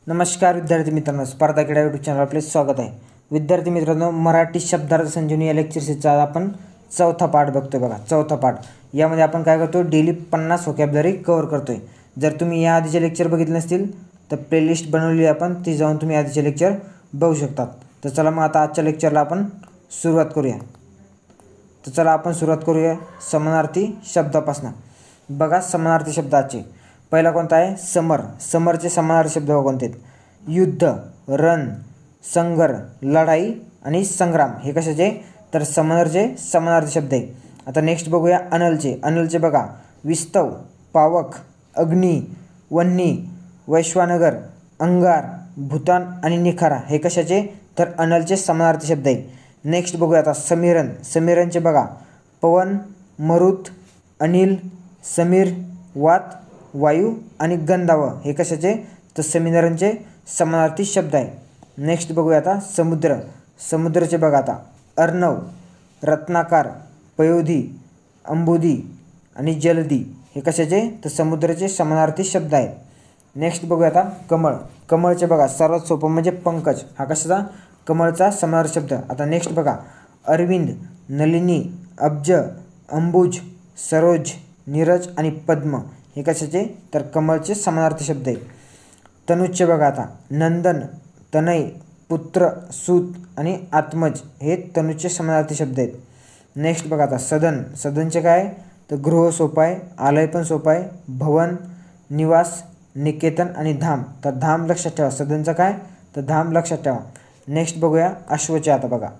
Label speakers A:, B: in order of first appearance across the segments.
A: नमस्कार विद्यार्थी मित्रांनो, स्पर्धा क्रीडा यूट्यूब चॅनल आपले स्वागत आहे। विद्यार्थी मित्रांनो, मराठी शब्दार्थ संजीवनी या लेक्चरचा आपण चौथा पाठ बघतोय। बघा, चौथा पाठ यामध्ये आपण काय करतो, डेली 50 व्होकॅब्युलरी कव्हर करतोय। जर तुम्ही या आधीचे लेक्चर बघितले नसतील तर प्लेलिस्ट बनवली आहे आपण, ती जाऊन तुम्ही आधीचे लेक्चर बघू शकता। तर चला मग आता आजच्या लेक्चरला आपण सुरुवात करूया। तर चला आपण सुरुवात करूया समानार्थी शब्दापासून। बघा, समानार्थी शब्दाचे पहिला कोणता आहे, समर। समरचे समानार्थी शब्द कोणते आहेत? युद्ध, रण, संघर्ष, लढाई आणि संग्राम हे कशाचे? तर समरचे समानार्थी शब्द आहे। आता नेक्स्ट बघूया अनलचे। अनलचे बघा, विस्तव, पावक, अग्नी, वन्नी, वैश्वानगर, अंगार, भूतान आणि निखारा हे कशाचे? तर अनलचे समानार्थी शब्द आहे। नेक्स्ट बघूया आता समीरण। समीरणचे बघा, पवन, मरुत, अनिल, समीर, वात, वायू आणि गंधाव हे कशाचे? तर समीरणचे समानार्थी शब्द आहे। नेक्स्ट बघूया आता समुद्र। समुद्राचे बघा आता अर्णव, रत्नाकर, पयोधी, अंबुदी आणि जलदी हे कशाचे? तर समुद्राचे समानार्थी शब्द आहेत। नेक्स्ट बघूया आता कमळ। कमळचे बघा, सर्वात सोपं म्हणजे पंकज हा कशाचा? कमळचा समानार्थी शब्द। आता नेक्स्ट बघा अरविंद, नलिनी, अब्ज, अंबुज, सरोज, नीरज आणि पद्म हे कशाचे? तर कमळचे समानार्थी शब्द आहेत। तनुजचे बघा आता नंदन, तनय, पुत्र, सूत आणि आत्मज हे तनुजचे समानार्थी शब्द आहेत। नेक्स्ट बघा आता सदन। सदनचे काय? तर गृह सोपं आहे, आलय पण सोपं आहे, भवन, निवास, निकेतन आणि धाम। तर धाम लक्षात ठेवा, सदनचं काय? तर धाम लक्षात ठेवा। नेक्स्ट बघूया अश्वचे। आता बघा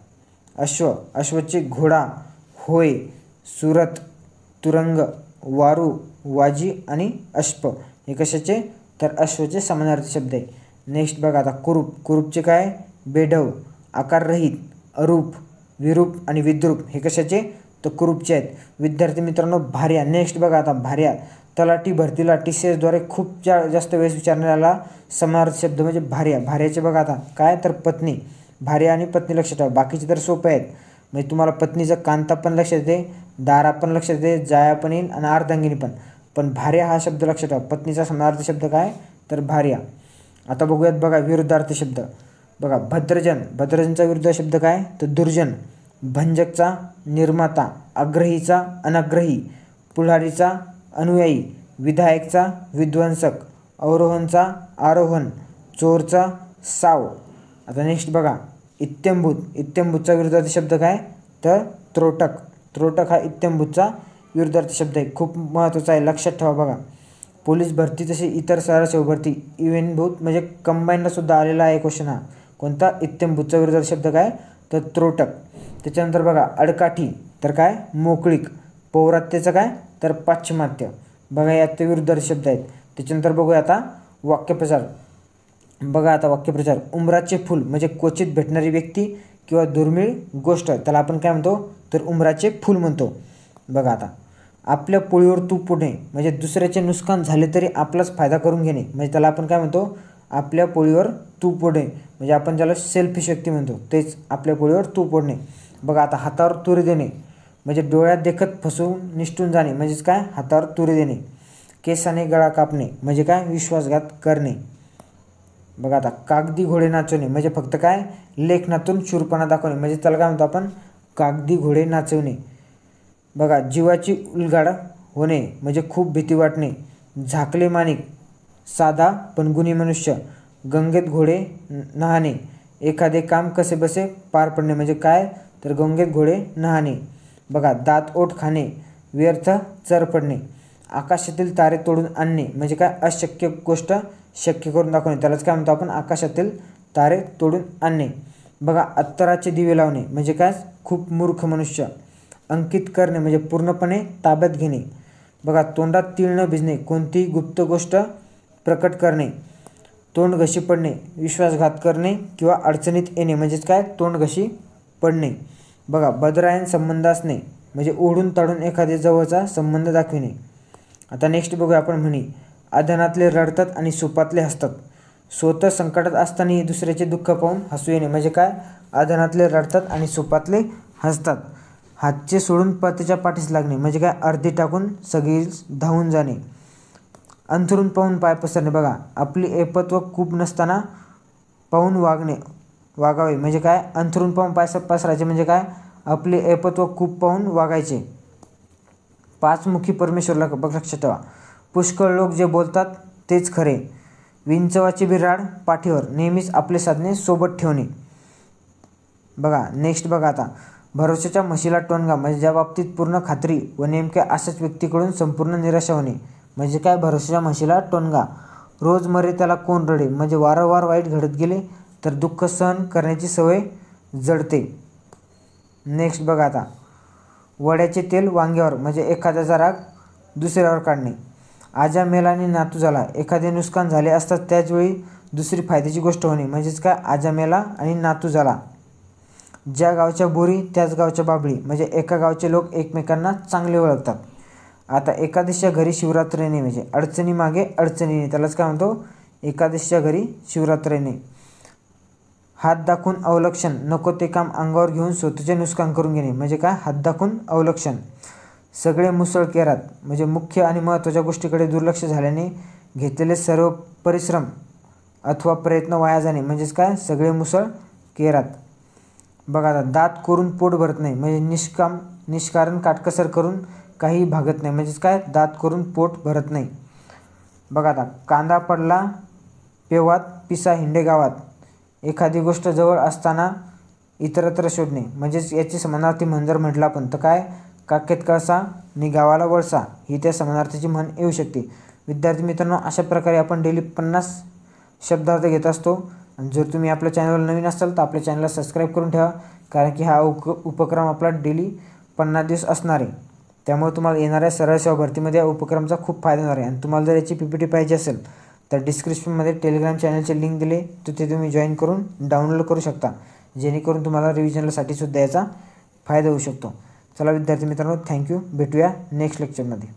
A: अश्व। अश्वचे घोडा, होय, सुरत, तुरंग, वारू, वाजी आणि अश्प हे कशाचे? तर अश्वचे समानार्थी शब्द आहे। नेक्स्ट बघा आता कुरूप। कुरूपचे काय? बेढव, आकाररहित, अरूप, विरूप आणि विद्रूप हे कशाचे? तर कुरूपचे आहेत। विद्यार्थी मित्रांनो, भार्या। नेक्स्ट बघा आता भार्या। तलाठी भरतीला TCSद्वारे खूप जास्त वेळेस विचारण्याला समानार्थी शब्द म्हणजे भार्या। भार्याचे बघा आता काय? तर पत्नी। भार्या आणि पत्नी लक्षात ठेवा, बाकीचे तर सोपे आहेत। म्हणजे तुम्हाला पत्नीचं कांता पण लक्षात येते, दारा पण लक्षात येते, जाया पण येईल आणि अर्धांगिनी पण भार्या हा शब्द लक्षात ठेवा। पत्नीचा समानार्थी शब्द काय? तर भार्या। आता बघूयात बघा विरुद्धार्थी शब्द। बघा भद्रजन। भद्रजनचा विरुद्ध शब्द काय? तर दुर्जन। भंजकचा निर्माता, आग्रहीचा अनाग्रही, पुढारीचा अनुयायी, विधायकचा विध्वंसक, अवरोहनचा आरोहण, चोरचा साव। आता नेक्स्ट बघा इत्यंभूत। इत्यंभूतचा विरुद्धार्थी शब्द काय? तर त्रोटक। त्रोटक हा इत्यंभूतचा विरुद्धार्थी शब्द आहे, खूप महत्त्वाचा आहे, लक्षात ठेवा। बघा पोलीस भरती तसे इतर सरासरी भरती इव्हेंटभूत म्हणजे कंबाईनला सुद्धा आलेला आहे क्वेश्चन हा। कोणता? इत्यंभूतचा विरुद्धार्थी शब्द काय? तर त्रोटक। त्याच्यानंतर बघा अडकाठी तर काय? मोकळीक। पौरात्याचं काय? तर पाश्चिमात्य। बघा यात ते विरुद्धार्थी शब्द आहेत। त्याच्यानंतर बघूया आता वाक्यप्रचार। बघा आता वाक्यप्रचार। उंबराचे फूल म्हणजे क्वचित भेटणारी व्यक्ती किंवा दुर्मिळ गोष्ट, त्याला आपण काय म्हणतो? तर उंबराचे फूल म्हणतो। बघा आता आपल्या पोळीवर तूप पुरणे म्हणजे दुसऱ्याचे नुकसान झाले तरी आपलाच फायदा करून घेणे, म्हणजे त्याला आपण काय म्हणतो? आपल्या पोळीवर तूप ओढणे, म्हणजे आपण ज्याला सेल्फिश व्यक्ती म्हणतो तेच आपल्या पोळीवर तूप ओढणे। बघा आता हातावर तुरी देणे म्हणजे डोळ्यात देखत फसवून निष्ठून जाणे, म्हणजेच काय? हातावर तुरी देणे। केसाने गळा कापणे म्हणजे काय? विश्वासघात करणे। बघा आता कागदी घोडे नाचवणे म्हणजे फक्त काय? लेखनातून शूरपणा दाखवणे, म्हणजे त्याला काय म्हणतो आपण? कागदी घोडे नाचवणे। बघा जीवाची उलघाड होणे म्हणजे खूप भीती वाटणे। झाकले माणिक, साधा पण गुणी मनुष्य। गंगेत घोडे न्हाणे, एखादे काम कसेबसे पार पडणे म्हणजे काय? तर गंगेत घोडे न्हाणे। बघा दात ओठ खाणे, व्यर्थ चर पडणे। आकाशातील तारे तोडून आणणे म्हणजे काय? अशक्य गोष्ट शक्य करून दाखवणे, त्यालाच काय म्हणतो आपण? आकाशातील तारे तोडून आणणे। बघा अत्तराचे दिवे लावणे म्हणजे काय? खूप मूर्ख मनुष्य। अंकित करणे म्हणजे पूर्णपणे ताब्यात घेणे। बघा तोंडात तीळ न भिजणे, कोणतीही गुप्त गोष्ट प्रकट करणे। तोंड घशी पडणे, विश्वासघात करणे किंवा अडचणीत येणे म्हणजेच काय? तोंड घशी पडणे। बघा बदरायन संबंध असणे म्हणजे ओढून ताडून एखाद्या जवळचा संबंध दाखविणे। आता नेक्स्ट बघूया आपण म्हणी। अधनातले रडतात आणि सुपातले हसतात। स्वतः संकटात असताना दुसऱ्याचे दुःख पाहून हसू येणे म्हणजे काय? अधनातले रडतात आणि सुपातले हसतात। हातचे सोडून पतीच्या पाठीस लागणे म्हणजे काय? अर्धी टाकून सगळी धावून जाणे। अंथरून पाहून पाय पसरणे. बघा, आपली ऐपत व कूप नसताना पाहून वागावे म्हणजे काय? अंथरून पाहून पाय पसरायचे म्हणजे काय? आपली ऐपत व कूप पाहून वागायचे. पाचमुखी परमेश्वरला लक्षात ठेवा. पुष्कळ लोक जे बोलतात तेच खरे. विंचवाची बिऱ्हाड पाठीवर, नेहमीच आपले साधने सोबत ठेवणे. बघा नेक्स्ट बघा आता, भरोशाच्या म्हशीला टोणगा म्हणजे ज्या बाबतीत पूर्ण खात्री व नेमक्या अशाच व्यक्तीकडून संपूर्ण निराशा होणे म्हणजे काय? भरोशाच्या म्हशीला टोणगा. रोज मरे त्याला कोण रडे म्हणजे वारंवार वाईट घडत गेले तर दुःख सहन करण्याची सवय जडते. नेक्स्ट बघा आता, वड्याचे तेल वांग्यावर म्हणजे एखाद्याचा राग दुसऱ्यावर काढणे. आजा मेला आणि नातू झाला, एखादे नुकसान झाले असतात त्याचवेळी दुसरी फायद्याची गोष्ट होणे म्हणजेच काय? आजा मेला आणि नातू झाला. ज्या गावच्या बोरी त्याच गावच्या बाबळी म्हणजे एका गावचे लोक एकमेकांना चांगले ओळखतात. आता एकादशीच्या घरी शिवरात्र येणे म्हणजे अडचणी मागे अडचणी येणे, त्यालाच काय म्हणतो? एकादशीच्या घरी शिवरात्र येणे. हात दाखवून अवलक्षण, नको ते काम अंगावर घेऊन स्वतःचे नुकसान करून घेणे म्हणजे काय? हात दाखवून अवलक्षण. सगळे मुसळ केरात म्हणजे मुख्य आणि महत्त्वाच्या गोष्टीकडे दुर्लक्ष झाल्याने घेतलेले सर्व परिश्रम अथवा प्रयत्न वाया जाणे म्हणजेच काय? सगळे मुसळ केरात. बघा आता, दात करून पोट भरत नाही म्हणजे निष्कारण काटकसर करून काही भागत नाही म्हणजेच काय? दात करून पोट भरत नाही. बघा आता, कांदा पडला पेवात पिसा हिंडे गावात, एखादी गोष्ट जवळ असताना इतरत्र शोधणे म्हणजेच याची समानार्थी म्हण जर म्हटलं आपण तर काय? काखेत कळसा नि गावाला वळसा ही त्या समानार्थाची म्हण येऊ शकते. विद्यार्थी मित्रांनो, अशा प्रकारे आपण डेली 50 शब्दार्थ घेत असतो. आणि जर तुम्ही आपल्या चॅनलवर नवीन असाल तर आपल्या चॅनलला सबस्क्राईब करून ठेवा, कारण की हा उपक्रम आपला डेली 50 दिवस असणार आहे. त्यामुळे तुम्हाला येणाऱ्या सरळ सेवा भरतीमध्ये या उपक्रमाचा खूप फायदा होणार आहे. आणि तुम्हाला जर याची PPT पाहिजे असेल तर डिस्क्रिप्शनमध्ये टेलिग्राम चॅनलचे लिंक दिले, तिथे तुम्ही जॉईन करून डाउनलोड करू शकता, जेणेकरून तुम्हाला रिव्हिजनसाठी सुद्धा याचा फायदा होऊ शकतो. चला विद्यार्थी मित्रांनो, थँक्यू. भेटूया नेक्स्ट लेक्चरमध्ये.